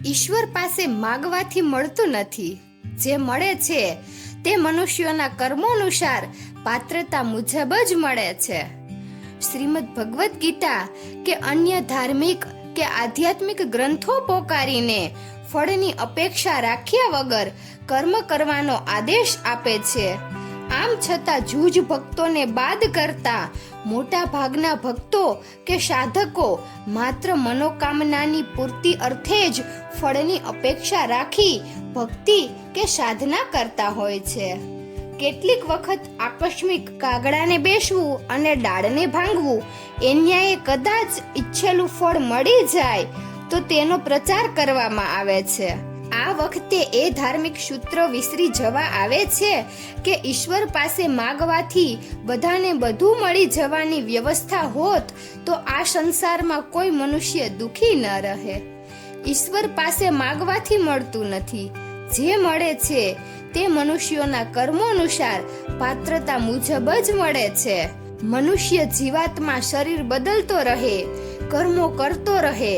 ઈશ્વર પાસે માગવાથી મળતું નથી. જે મળે છે તે મનુષ્યોના કર્મો અનુસાર પાત્રતા મુજબ જ મળે છે. શ્રીમદ ભગવદ્ ગીતા કે અન્ય ધાર્મિક કે આધ્યાત્મિક ગ્રંથો પોકારીને ફળની અપેક્ષા રાખ્યા વગર કર્મ કરવાનો આદેશ આપે છે. આમ છતાં જૂજ ભક્તોને બાદ કરતા મોટા ભાગના ભક્તો કે સાધકો માત્ર મનોકામનાની પૂર્તિ અર્થે જ ફળની અપેક્ષા રાખી ભક્તિ કે સાધના કરતા હોય છે. કેટલીક વખત આકસ્મિક કાગડાને બેસવું અને ડાળને ભાંગવું એન્યાએ કદાચ ઈચ્છેલું ફળ મળી જાય તો તેનો પ્રચાર કરવામાં આવે છે. આ વખતે એ ધાર્મિક સૂત્ર વિસરી જવા આવે છે કે ઈશ્વર પાસે માગવાથી બધાને બધું મળી જવાની વ્યવસ્થા હોત તો આ સંસારમાં કોઈ મનુષ્ય દુખી ન રહે. ઈશ્વર પાસે માગવાથી મળતું નથી. જે મળે છે તે મનુષ્યોના કર્મો અનુસાર પાત્રતા મુજબ જ મળે છે. મનુષ્ય જીવાત્મા શરીર બદલતો રહે, કર્મો કરતો રહે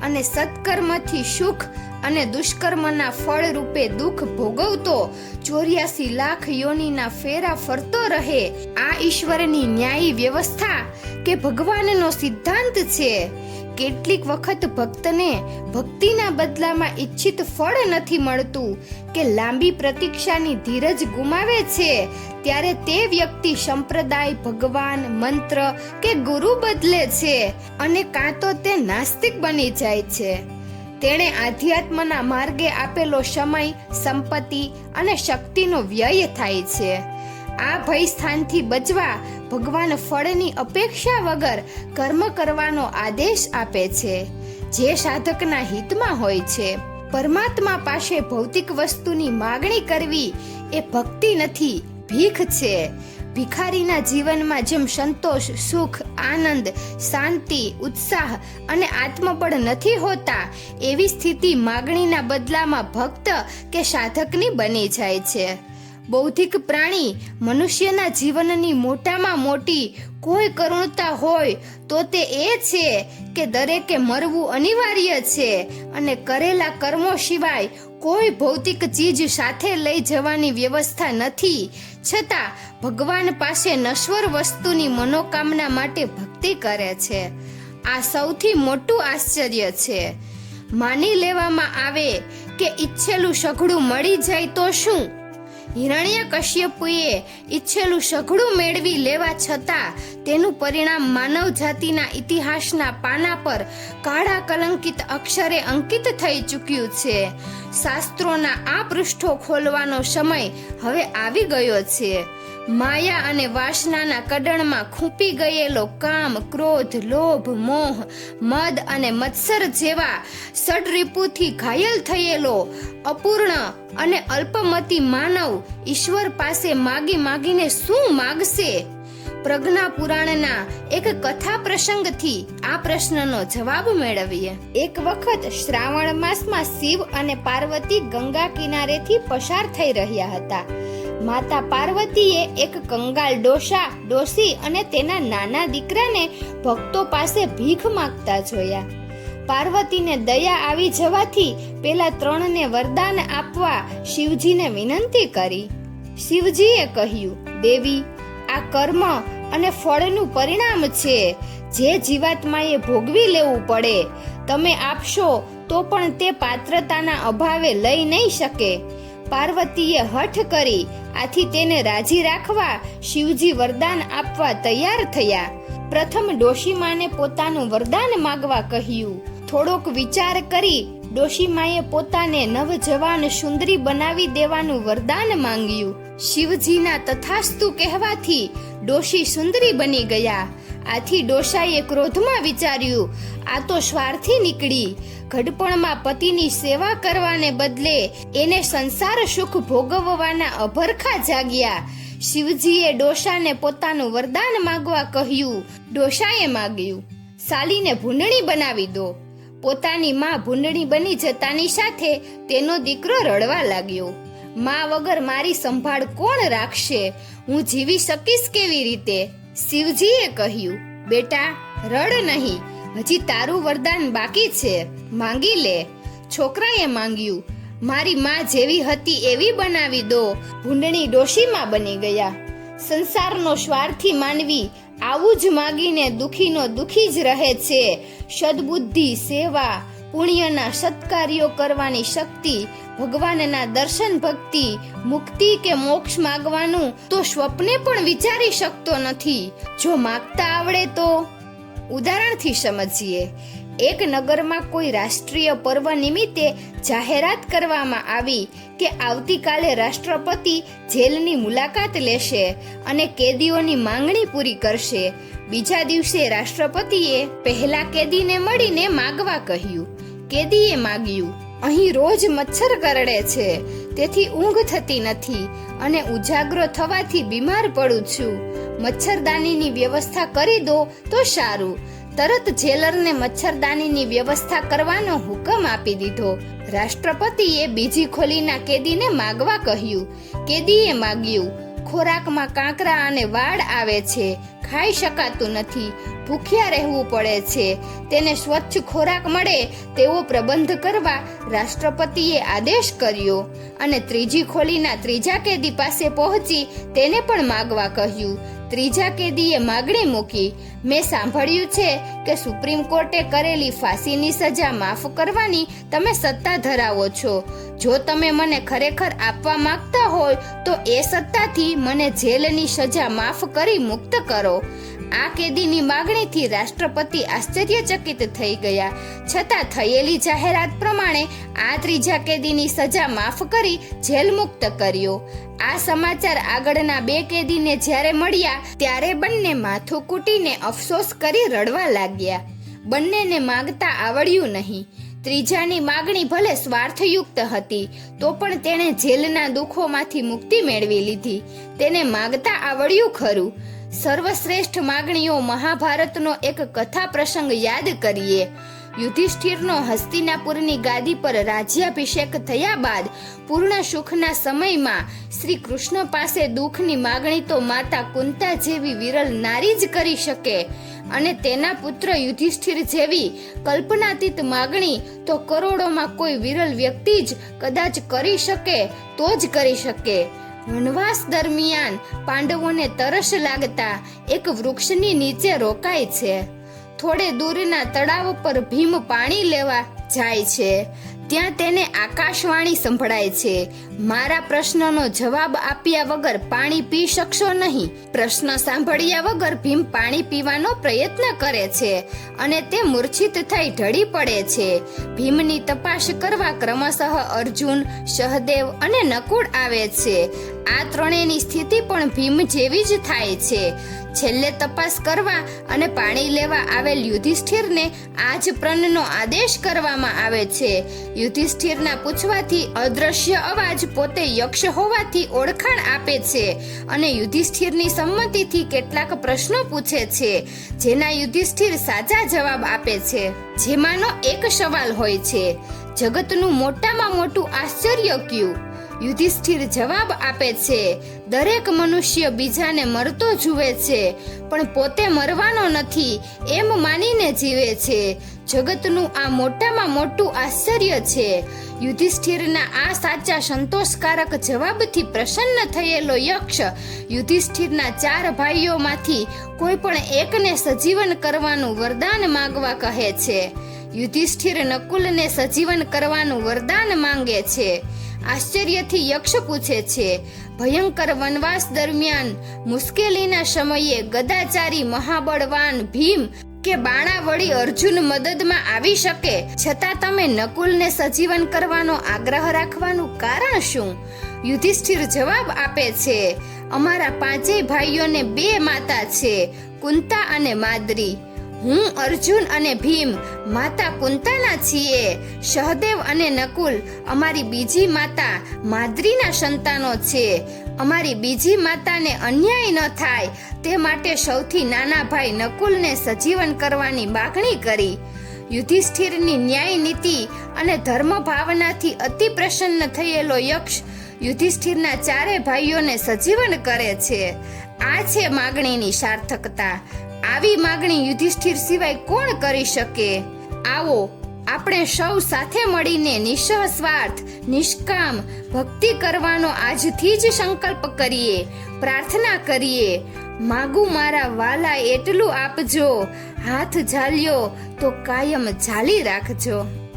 અને સત્કર્મથી સુખ અને દુષ્કર્મના ફળ રૂપે દુઃખ ભોગવતો 84 લાખ યોનિના ફેરા ફરતો રહે. આ ઈશ્વરની ન્યાયી વ્યવસ્થા કે ભગવાનનો સિદ્ધાંત છે. કેટલીક વખત ભક્તને ભક્તિના બદલામાં ઈચ્છિત ફળ નથી મળતું કે લાંબી પ્રતીક્ષાની ધીરજ ગુમાવે છે ત્યારે તે વ્યક્તિ સંપ્રદાય, ભગવાન, મંત્ર કે ગુરુ બદલે છે અને કાં તો તે નાસ્તિક બની જાય છે. તેણે આધ્યાત્મના માર્ગે આપેલો સમય, સંપત્તિ અને શક્તિનો વ્યય થાય છે. આ ભય સ્થાનથી બચવા ભગવાન ફળની અપેક્ષા વગર કર્મ કરવાનો આદેશ આપે છે જે સાધકના હિતમાં હોય છે. પરમાત્મા પાસે ભૌતિક વસ્તુની માગણી કરવી એ ભક્તિ નથી, ભીખ છે. ભિખારીના જીવનમાં જેમ સંતોષ, સુખ, આનંદ, શાંતિ, ઉત્સાહ અને આત્મબળ નથી હોતા એવી સ્થિતિ માગણીના બદલામાં ભક્ત કે સાધકની બની જાય છે. બૌદ્ધિક પ્રાણી મનુષ્યના જીવનની મોટામાં મોટી કોઈ કરુણતા હોય તો તે એ છે કે દરેકે મરવું અનિવાર્ય છે અને કરેલા કર્મો સિવાય કોઈ ભૌતિક ચીજ સાથે લઈ જવાની વ્યવસ્થા નથી. છતાં ભગવાન પાસે નશ્વર વસ્તુની મનોકામના માટે ભક્તિ કરે છે. આ સૌથી મોટું આશ્ચર્ય છે. માની લેવામાં આવે કે ઈચ્છેલું સઘળું મળી જાય તો શું? હિરણ્યકશ્યપુએ ઈચ્છેલું સઘળું મેળવી લેવા છતાં તેનું પરિણામ માનવ જાતિના ઇતિહાસના પાના પર કાળા કલંકિત અક્ષરે અંકિત થઈ ચૂક્યું છે. શાસ્ત્રોના આ પૃષ્ઠો ખોલવાનો સમય હવે આવી ગયો છે. માયા અને વાસનાના કડણમાં ખૂંપી ગયેલો કામ, ક્રોધ, લોભ, મોહ, મદ અને મત્સર જેવા ષડરીપુથી ઘાયલ થયેલો અપૂર્ણ અને અલ્પમતી માનવ ઈશ્વર પાસે માગી માગીને શું માગશે? પ્રજ્ઞા પુરાણના એક કથા પ્રસંગથી આ પ્રશ્નનો જવાબ મેળવીએ. એક વખત શ્રાવણ માસમાં શિવ અને પાર્વતી ગંગા કિનારેથી પસાર થઈ રહ્યા હતા. માતા પાર્વતીએ એક કંગાલ ડોશી અને તેના નાના દીકરાને ભક્તો પાસે ભીખ માંગતા જોયા. પાર્વતીને દયા આવી જવાથી પેલા ત્રણને વરદાન આપવા શિવજીને વિનંતી કરી. શિવજીએ કહ્યું, દેવી, આ કર્મ અને ફળનું પરિણામ છે જે જીવાત્માએ ભોગવી લેવું પડે. તમે આપશો તો પણ તે પાત્રતાના અભાવે લઈ નહીં શકે. પાર્વતીએ હઠ કરી. આથી તેને રાજી રાખવા શિવજી વરદાન આપવા તૈયાર થયા. પ્રથમ ડોશીમાને પોતાનું વરદાન માંગવા કહ્યું. થોડોક વિચાર કરી ડોશીમાએ પોતાને નવજવાન સુંદરી બનાવી દેવાનું વરદાન માંગ્યું. શિવજીના તથાસ્તુ કહેવાથી ડોશી સુંદરી બની ગયા. આથી ડોશાએ ક્રોધમાં વિચાર્યું, આ તો સ્વાર્થી નીકળી. ઘડપણમાં પતિની સેવા કરવાને બદલે એને સંસાર સુખ ભોગવવાના અભરખા જાગ્યા. શિવજીએ ડોશાને પોતાનું વરદાન માંગવા કહ્યું. ડોશાએ માંગ્યું, સાલીને ભૂંડણી બનાવી દો. પોતાની માં ભૂંડણી બની જતાની સાથે તેનો દીકરો રડવા લાગ્યો. માં વગર મારી સંભાળ કોણ રાખશે? હું જીવી શકીશ કેવી રીતે? શિવજીએ કહ્યું, બેટા રડ નહીં, હજી તારું વરદાન બાકી છે, માંગી લે. છોકરાએ માંગ્યું, મારી માં જેવી હતી એવી બનાવી દો. ભૂંડણી ડોશીમાં બની ગયા. સંસારનો સ્વાર્થી માનવી આવું જ માગીને દુખીનો દુખી જ રહે છે. સદબુદ્ધિ, સેવા, પુણ્યના સત્કાર્યો કરવાની શક્તિ, ભગવાનના દર્શન, ભક્તિ, મુક્તિ કે મોક્ષ માગવાનું તો સ્વપ્ને પણ વિચારી શકતો નથી. જો માગતા આવડે તો. ઉદાહરણથી સમજીએ. એક નગરમાં કોઈ રાષ્ટ્રીય પર્વ નિમિત્તે જાહેરાત કરવામાં આવી કે આવતીકાલે રાષ્ટ્રપતિ જેલની મુલાકાત લેશે અને કેદીઓની માંગણી પૂરી કરશે. બીજા દિવસે રાષ્ટ્રપતિએ પહેલા કેદીને મળીને માગવા કહ્યું. કેદીએ માગ્યું, અહીં રોજ મચ્છર કરડે છે, તેથી ઊંઘ થતી નથી અને ઉજાગરો થવાથી બીમાર પડું છું. મચ્છરદાનીની વ્યવસ્થા કરી દો તો સારું. તરત જેલરને મચ્છરદાનીની વ્યવસ્થા કરવાનો હુકમ આપી દીધો. રાષ્ટ્રપતિએ બીજી ખોલીના કેદીને માગવા કહ્યું. કેદીએ માગ્યું, ખોરાકમાં કાંકરા અને વાળ આવે છે, ખાઈ શકાતું નથી, ભૂખ્યા રહેવું પડે છે. તેને સ્વચ્છ ખોરાક મળે તેવો પ્રબંધ કરવા રાષ્ટ્રપતિએ આદેશ કર્યો અને ત્રીજી ખોલીના ત્રીજા કેદી પાસે પહોંચી તેને પણ માગવા કહ્યું. ત્રીજા કેદીએ માગણી મૂકી, મેં સાંભળ્યું છે કે સુપ્રીમ કોર્ટે કરેલી ફાંસીની સજા માફ કરવાની તમે સત્તા ધરાવો છો. જો તમે મને ખરેખર આપવા માંગતા હોય તો એ સત્તાથી મને જેલની સજા માફ કરી મુક્ત કરો. આ કેદીની માગણીથી રાષ્ટ્રપતિ આશ્ચર્યચકિત થઈ ગયા. છતાં થયેલી જાહેરાત પ્રમાણે આ ત્રીજા કેદીની સજા માફ કરી જેલ મુક્ત કર્યો. આ સમાચાર આગળના બે કેદીને જ્યારે મળ્યા ત્યારે બંને માથું કૂટીને અફસોસ કરી રડવા લાગ્યા. બંનેને માગતા આવડ્યું નહીં. ત્રીજાની માગણી ભલે સ્વાર્થયુક્ત હતી તો પણ તેણે જેલના દુઃખોમાંથી મુક્તિ મેળવી લીધી. તેને માગતા આવડ્યું ખરું. સર્વશ્રેષ્ઠ માગણીઓ મહાભારતનો એક કથા પ્રસંગ યાદ કરીએ. યુધિષ્ઠિરનો હસ્તિનાપુરની ગાદી પર રાજ્યાભિષેક થયા બાદ પૂર્ણ સુખના સમયમાં શ્રી કૃષ્ણ પાસે દુઃખની માગણી તો માતા કુંતા જેવી વિરલ નારી જ કરી શકે અને તેના પુત્ર યુધિષ્ઠિર જેવી કલ્પનાતીત માગણી તો કરોડોમાં કોઈ વિરલ વ્યક્તિ જ કદાચ કરી શકે તો જ કરી શકે. વનવાસ દરમિયાન પાંડવોને તરસ લાગતા એક વૃક્ષની નીચે રોકાય છે. થોડે દૂરના તળાવ પર ભીમ પાણી લેવા જાય છે. ત્યાં તેને આકાશવાણી સંભળાય છે, મારા પ્રશ્નનો જવાબ આપ્યા વગર પાણી પી શકશો નહીં. પ્રશ્ન સાંભળ્યા વગર ભીમ પાણી પીવાનો પ્રયત્ન કરે છે અને તે મૂર્છિત થઈ ઢળી પડે છે. ભીમની તપાસ કરવા ક્રમશઃ અર્જુન, સહદેવ અને નકુળ આવે છે. આ ત્રણેયની સ્થિતિ પણ ભીમ જેવી જ થાય છે. છેલ્લે તપાસ કરવા અને પાણી લેવા આવેલ યુધિષ્ઠિરને આજ પ્રણનો આદેશ કરવામાં આવે છે. યુધિષ્ઠિરના પૂછવાથી અદ્રશ્ય અવાજ પોતે યક્ષ હોવાથી ઓળખાણ આપે છે અને યુધિષ્ઠિરની સંમતિથી કેટલાક પ્રશ્નો પૂછે છે જેના યુધિષ્ઠિર સાચા જવાબ આપે છે. જેમાંનો એક સવાલ હોય છે, જગતનું મોટામાં મોટું આશ્ચર્ય કયું? યુધિષ્ઠિર જવાબ આપે છે, દરેક મનુષ્ય બીજાને મરતો જુએ છે પણ પોતે મરવાનો નથી એમ માનીને જીવે છે. જગતનું આ મોટામાં મોટું આશ્ચર્ય છે. યુધિષ્ઠિરના આ સાચા સંતોષકારક જવાબથી પ્રસન્ન થયેલો યક્ષ યુધિષ્ઠિરના 4 ભાઈઓમાંથી કોઈ પણ એકને સજીવન કરવાનું વરદાન માંગવા કહે છે. યુધિષ્ઠિર નકુલને સજીવન કરવાનું વરદાન માંગે છે. આશ્ચર્યથી યક્ષ પૂછે છે, ભયંકર વનવાસ દરમિયાન મુશ્કેલીના સમયે ગદાચારી મહાબળવાન ભીમ કે બાણાવળી અર્જુન મદદમાં આવી શકે છતાં તમે નકુલને સજીવન કરવાનો આગ્રહ રાખવાનું કારણ શું? યુધિષ્ઠિર જવાબ આપે છે, અમારા 5 ભાઈઓને 2 માતા છે, કુંતા અને માદ્રી. હું, અર્જુન અને ભીમ માતા કુંતાના છીએ. સહદેવ અને નકુલ અમારી બીજી માતા માદ્રીના સંતાનો છે. અમારી બીજી માતાને અન્યાય ન થાય તે માટે સૌથી નાના ભાઈ નકુલને સજીવન કરવાની માગણી કરી. યુધિષ્ઠિરની ન્યાય નીતિ અને ધર્મ ભાવનાથી અતિ પ્રસન્ન થયેલો યક્ષ યુધિષ્ઠિરના 4 ભાઈઓને સજીવન કરે છે. આ છે માગણીની સાર્થકતા. આવી માગણી યુધિષ્ઠિર સિવાય કોણ કરી શકે? આવો આપણે સૌ સાથે મળીને નિસ્વાર્થ નિષ્કામ ભક્તિ કરવાનો આજથી જ સંકલ્પ કરીએ, પ્રાર્થના કરીએ. માગું મારા વાલા એટલું આપજો, હાથ ઝાલ્યો તો કાયમ ઝાલી રાખજો.